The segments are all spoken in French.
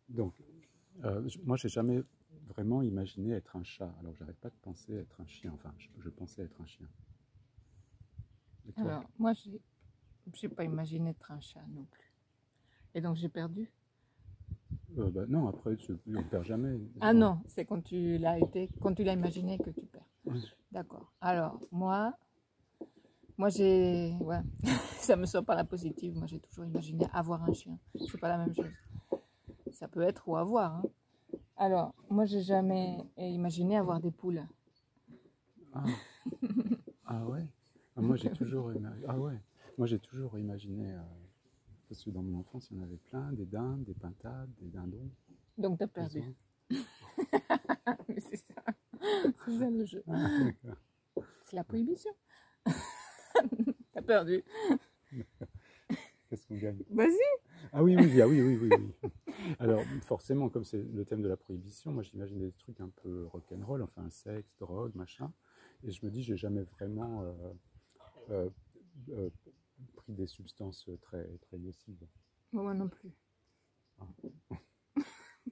Donc, moi, j'ai jamais vraiment imaginé être un chat. Alors, j'arrête pas de penser être un chien. Enfin, je pensais être un chien. Et toi? Alors, moi, j'ai pas imaginé être un chat non plus. Et donc, j'ai perdu. Bah, non, après, on perd jamais. Ah non, c'est quand tu l'as imaginé que tu perds. Ouais. D'accord. Alors, moi ouais, ça me sort par la positive. Moi, j'ai toujours imaginé avoir un chien. C'est pas la même chose. Ça peut être ou avoir, hein. Alors, moi, j'ai jamais imaginé avoir des poules. Ah, ah ouais. Ah, moi, j'ai toujours Ah ouais. Moi, j'ai toujours imaginé. Parce que dans mon enfance, il y en avait plein, des dindes, des pintades, des dindons, Donc, t'as des perdu. oies. Mais c'est ça. C'est ça le jeu. Ah, d'accord. C'est la prohibition. T'as perdu. Qu'est-ce qu'on gagne? Vas-y. Ah oui, oui, ah oui, oui, oui, oui. Alors, forcément, comme c'est le thème de la prohibition, moi j'imagine des trucs un peu rock'n'roll, enfin sexe, drogue, machin. Et je me dis, j'ai jamais vraiment euh, euh, pris des substances très, très nocives. Moi non plus. Ah.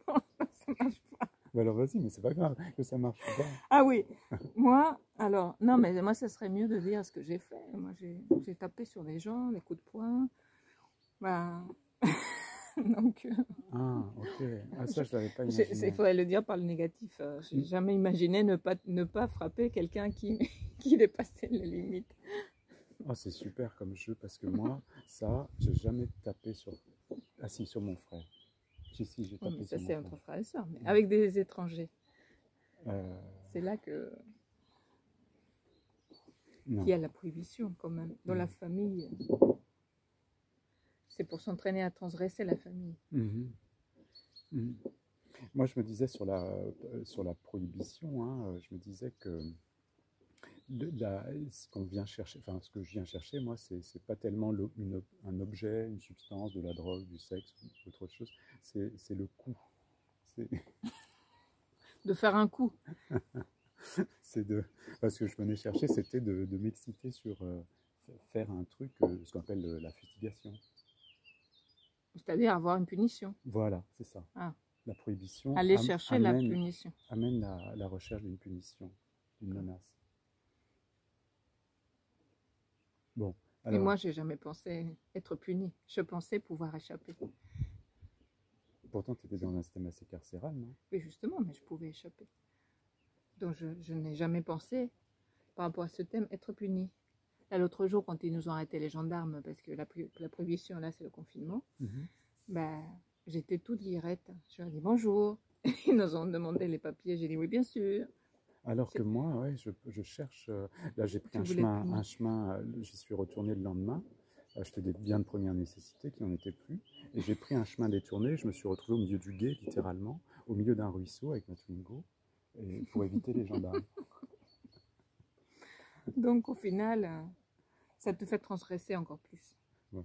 Non, ça marche pas. Bah alors vas-y, mais c'est pas grave que ça marche pas. Ah oui, moi, alors, non, mais moi, ça serait mieux de dire ce que j'ai fait. Moi, j'ai tapé sur des gens, des coups de poing. Bah, donc, Ah, ok. Ah, ça, je l'avais pas il imaginé. faudrait le dire par le négatif. J'ai jamais imaginé ne pas frapper quelqu'un qui dépassait les limites. Ah, c'est super comme jeu parce que moi, ça, j'ai jamais tapé sur. Ah, si, sur mon frère. Si, j'ai Oui, mais tapé ça, sur mon c'est frère. entre frères et sœurs, mais avec des étrangers. Euh, C'est là que qu'il non, y a la prohibition, quand même. Dans la non. famille, c'est pour s'entraîner à transgresser la famille. Mhm, mhm. Moi, je me disais sur la prohibition, hein, je me disais que ce qu'on vient chercher, enfin, ce que je viens chercher, moi, c'est pas tellement un objet, une substance, de la drogue, du sexe ou autre chose, c'est le coup. C'est De faire un coup. c'est de, parce que je venais chercher, c'était de m'exciter sur faire un truc, ce qu'on appelle la fustigation. C'est-à-dire avoir une punition. Voilà, c'est ça. Ah. La prohibition Aller chercher la amène, punition. amène la recherche d'une punition, d'une menace. Bon, Et alors, moi, j'ai jamais pensé être puni. Je pensais pouvoir échapper. pourtant, tu étais dans un système assez carcéral, non? Oui, justement, mais je pouvais échapper. Donc, je n'ai jamais pensé, par rapport à ce thème, être puni. Là, l'autre jour, quand ils nous ont arrêté les gendarmes, parce que la prohibition, là, c'est le confinement, bah, j'étais toute guirette. Je leur ai dit bonjour. Ils nous ont demandé les papiers. J'ai dit oui, bien sûr. Alors que moi, ouais, je cherche. Là, j'ai pris Tu voulais punir. un chemin. J'y suis retourné le lendemain. Acheter des biens de première nécessité qui n'en étaient plus. Et j'ai pris un chemin détourné. Je me suis retrouvé au milieu du gué, littéralement, au milieu d'un ruisseau avec ma Twingo, et pour éviter les gendarmes. Donc, au final, ça te fait transgresser encore plus. Ouais.